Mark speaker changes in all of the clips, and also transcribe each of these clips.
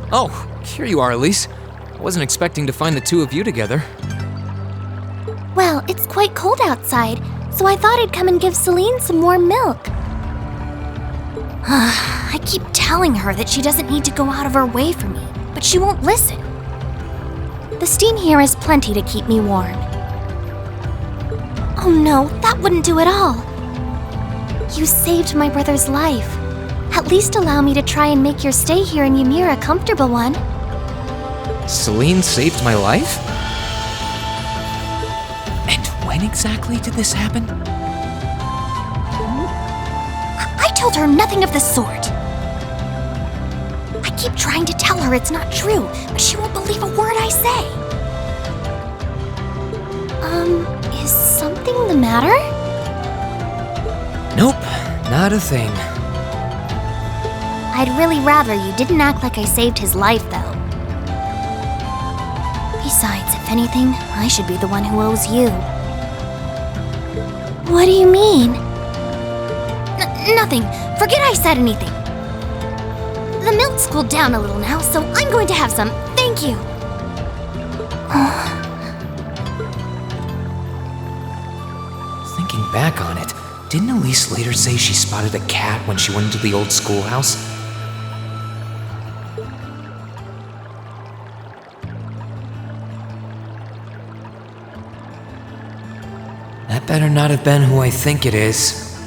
Speaker 1: Oh, here you are, Elise. I wasn't expecting to find the two of you together.
Speaker 2: Well, it's quite cold outside, so I thought I'd come and give Celine some warm milk. I keep telling her that she doesn't need to go out of her way for me, but she won't listen. The steam here is plenty to keep me warm. Oh no, that wouldn't do at all. You saved my brother's life. At least allow me to try and make your stay here in Ymir a comfortable one.
Speaker 1: Celine saved my life? And when exactly did this happen?
Speaker 2: I told her nothing of the sort. I keep trying to tell her it's not true, but she won't believe a word I say. Is something the matter?
Speaker 1: Nope, not a thing.
Speaker 2: I'd really rather you didn't act like I saved his life, though. Besides, if anything, I should be the one who owes you. What do you mean? Nothing. Forget I said anything. The milk's cooled down a little now, so I'm going to have some. Thank you.
Speaker 1: Thinking back on it, didn't Elise later say she spotted a cat when she went into the old schoolhouse? That better not have been who I think it is.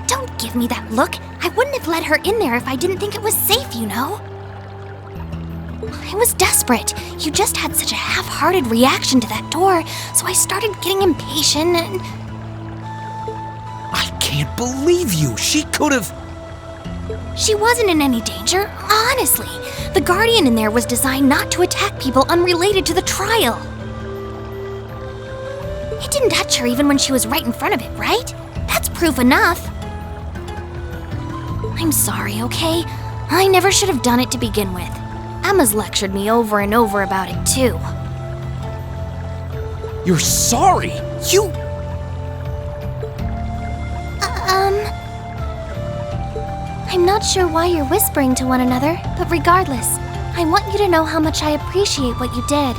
Speaker 2: Don't give me that look. I wouldn't have let her in there if I didn't think it was safe, you know. I was desperate. You just had such a half-hearted reaction to that door, so I started getting impatient and...
Speaker 1: I can't believe you! She could've...
Speaker 2: She wasn't in any danger, honestly. The Guardian in there was designed not to attack people unrelated to the trial. It didn't touch her even when she was right in front of it, right? That's proof enough. I'm sorry, okay? I never should have done it to begin with. Emma's lectured me over and over about it, too.
Speaker 1: You're sorry? You...
Speaker 2: I'm not sure why you're whispering to one another, but regardless, I want you to know how much I appreciate what you did.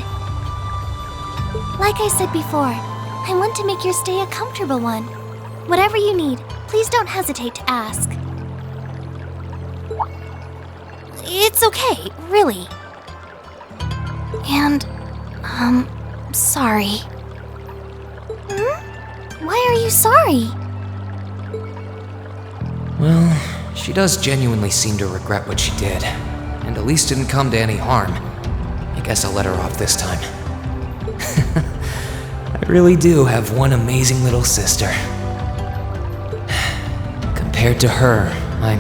Speaker 2: Like I said before, I want to make your stay a comfortable one. Whatever you need, please don't hesitate to ask. It's okay, really. And, sorry. Why are you sorry?
Speaker 1: Well, she does genuinely seem to regret what she did, and Elise didn't come to any harm. I guess I'll let her off this time. I really do have one amazing little sister. Compared to her, I'm...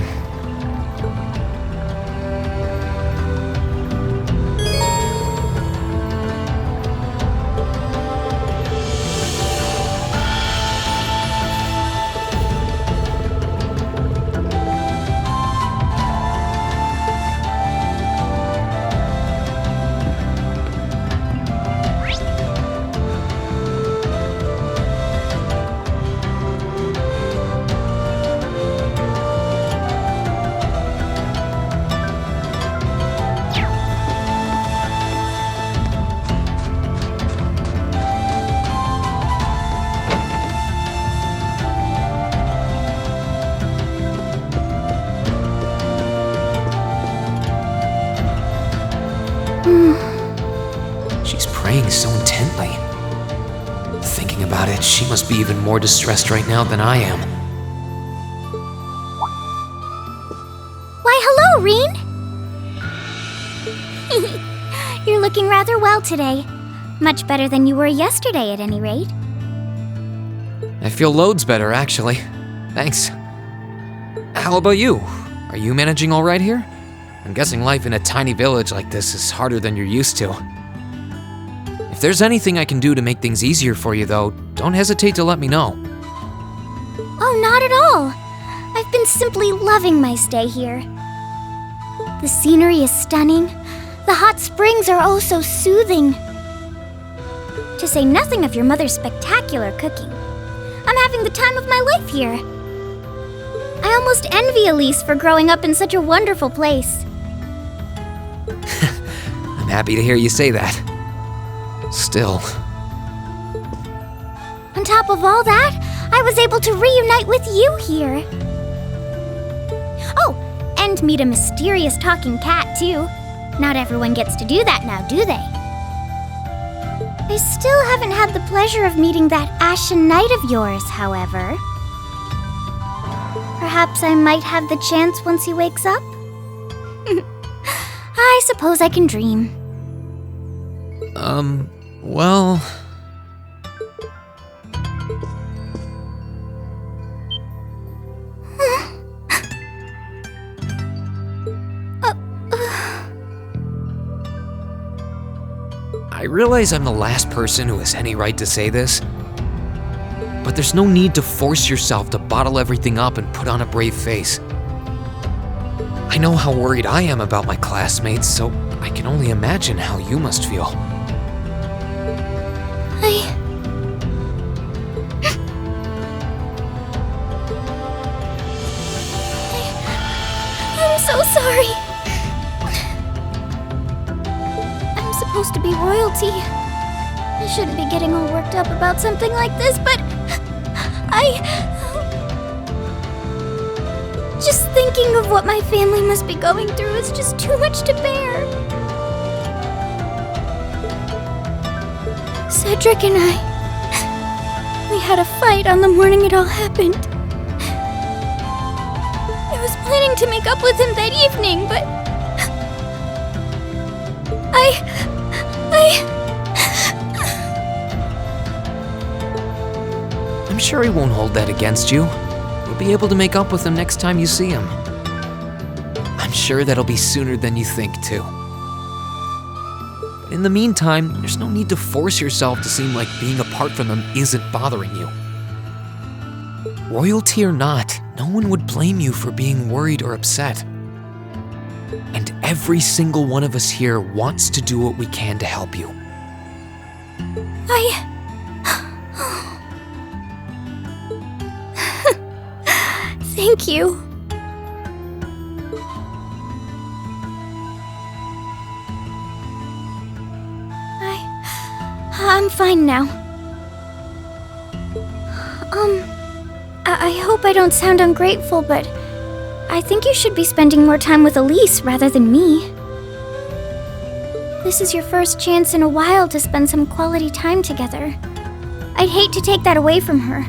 Speaker 1: intently. Thinking about it, she must be even more distressed right now than I am.
Speaker 2: Why, hello, Reen! You're looking rather well today. Much better than you were yesterday, at any rate.
Speaker 1: I feel loads better, actually. Thanks. How about you? Are you managing all right here? I'm guessing life in a tiny village like this is harder than you're used to. If there's anything I can do to make things easier for you, though, don't hesitate to let me know.
Speaker 2: Oh, not at all. I've been simply loving my stay here. The scenery is stunning. The hot springs are oh so soothing. To say nothing of your mother's spectacular cooking. I'm having the time of my life here. I almost envy Elise for growing up in such a wonderful place.
Speaker 1: I'm happy to hear you say that. Still.
Speaker 2: On top of all that, I was able to reunite with you here. Oh, and meet a mysterious talking cat, too. Not everyone gets to do that now, do they? I still haven't had the pleasure of meeting that Ashen Knight of yours, however. Perhaps I might have the chance once he wakes up? I suppose I can dream.
Speaker 1: Well... I realize I'm the last person who has any right to say this, but there's no need to force yourself to bottle everything up and put on a brave face. I know how worried I am about my classmates, so I can only imagine how you must feel.
Speaker 2: I'm so sorry. I'm supposed to be royalty. I shouldn't be getting all worked up about something like this, but just thinking of what my family must be going through is just too much to bear. Cedric and we had a fight on the morning it all happened. I was planning to make up with him that evening, but
Speaker 1: I'm sure he won't hold that against you. You'll be able to make up with him next time you see him. I'm sure that'll be sooner than you think, too. In the meantime, there's no need to force yourself to seem like being apart from them isn't bothering you. Royalty or not, no one would blame you for being worried or upset. And every single one of us here wants to do what we can to help you.
Speaker 2: Thank you. I'm fine now. I hope I don't sound ungrateful, but I think you should be spending more time with Elise rather than me. This is your first chance in a while to spend some quality time together. I'd hate to take that away from her.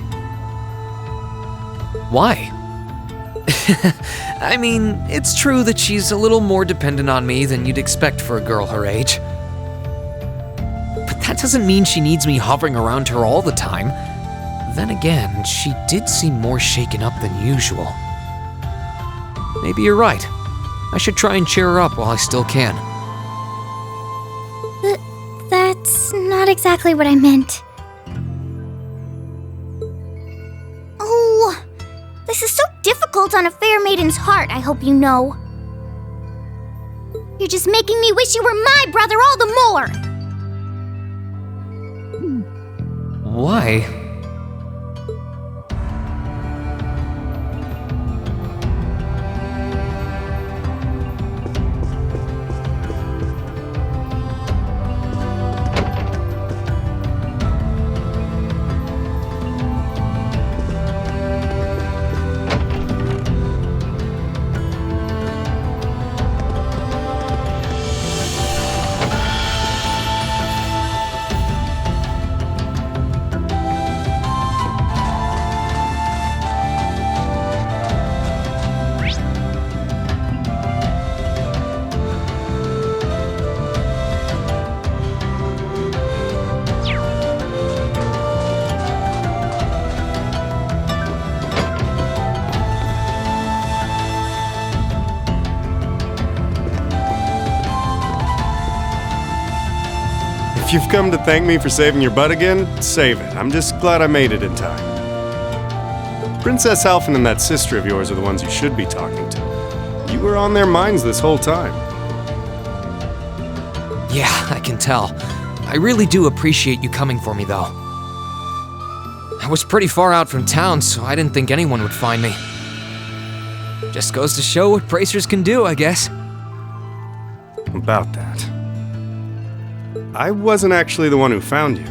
Speaker 1: Why? I mean, it's true that she's a little more dependent on me than you'd expect for a girl her age. But that doesn't mean she needs me hovering around her all the time. Then again, she did seem more shaken up than usual. Maybe you're right. I should try and cheer her up while I still can.
Speaker 2: That's not exactly what I meant. Oh, this is so difficult on a fair maiden's heart, I hope you know. You're just making me wish you were my brother all the more.
Speaker 1: Why?
Speaker 3: If you've come to thank me for saving your butt again, save it. I'm just glad I made it in time. Princess Alphen and that sister of yours are the ones you should be talking to. You were on their minds this whole time.
Speaker 1: Yeah, I can tell. I really do appreciate you coming for me, though. I was pretty far out from town, so I didn't think anyone would find me. Just goes to show what bracers can do, I guess.
Speaker 3: About that. I wasn't actually the one who found you.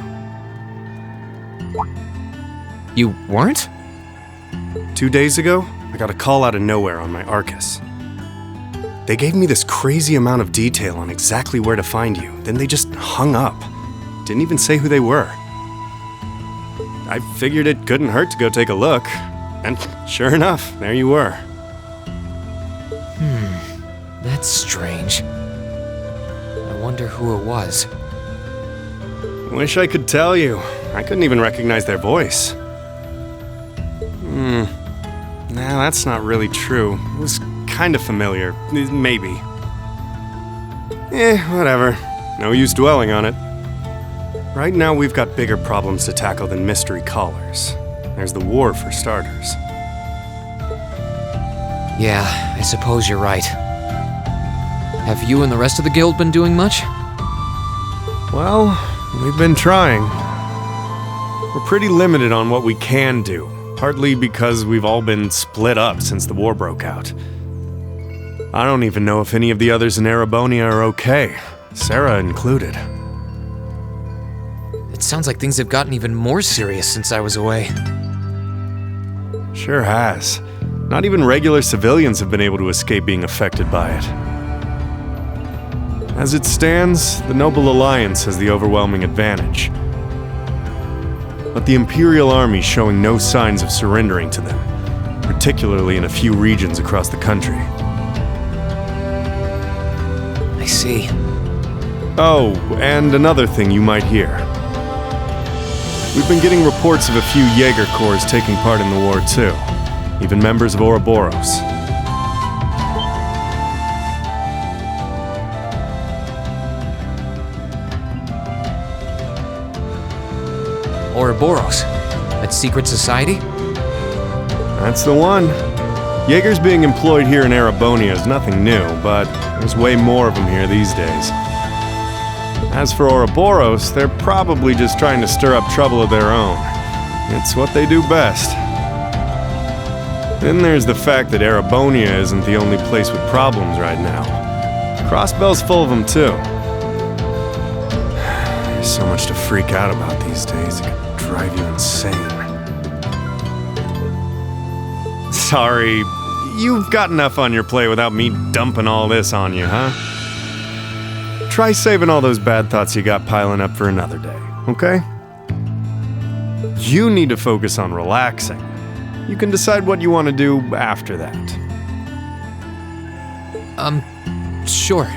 Speaker 1: You weren't?
Speaker 3: 2 days ago, I got a call out of nowhere on my Arcus. They gave me this crazy amount of detail on exactly where to find you, then they just hung up. Didn't even say who they were. I figured it couldn't hurt to go take a look, and sure enough, there you were.
Speaker 1: That's strange. I wonder who it was.
Speaker 3: Wish I could tell you. I couldn't even recognize their voice. Nah, that's not really true. It was kind of familiar. Maybe. Whatever. No use dwelling on it. Right now, we've got bigger problems to tackle than mystery callers. There's the war, for starters.
Speaker 1: Yeah, I suppose you're right. Have you and the rest of the guild been doing much?
Speaker 3: Well, we've been trying. We're pretty limited on what we can do, partly because we've all been split up since the war broke out. I don't even know if any of the others in Erebonia are okay, Sarah included.
Speaker 1: It sounds like things have gotten even more serious since I was away.
Speaker 3: Sure has. Not even regular civilians have been able to escape being affected by it. As it stands, the Noble Alliance has the overwhelming advantage. But the Imperial Army's showing no signs of surrendering to them, particularly in a few regions across the country.
Speaker 1: I see.
Speaker 3: Oh, and another thing you might hear. We've been getting reports of a few Jaeger corps taking part in the war too, even members of Ouroboros.
Speaker 1: Ouroboros? That secret society?
Speaker 3: That's the one. Jaegers being employed here in Erebonia is nothing new, but there's way more of them here these days. As for Ouroboros, they're probably just trying to stir up trouble of their own. It's what they do best. Then there's the fact that Erebonia isn't the only place with problems right now. Crossbell's full of them too. There's so much to freak out about these days, it could drive you insane. Sorry, you've got enough on your plate without me dumping all this on you, huh? Try saving all those bad thoughts you got piling up for another day, okay? You need to focus on relaxing. You can decide what you want to do after that.
Speaker 1: Sure.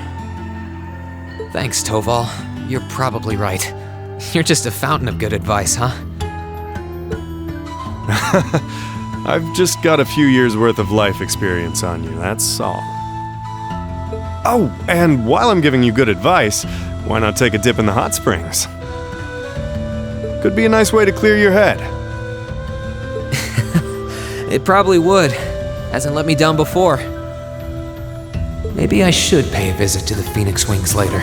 Speaker 1: Thanks, Toval. You're probably right. You're just a fountain of good advice, huh?
Speaker 3: I've just got a few years' worth of life experience on you, that's all. Oh, and while I'm giving you good advice, why not take a dip in the hot springs? Could be a nice way to clear your head.
Speaker 1: It probably would. Hasn't let me down before. Maybe I should pay a visit to the Phoenix Wings later.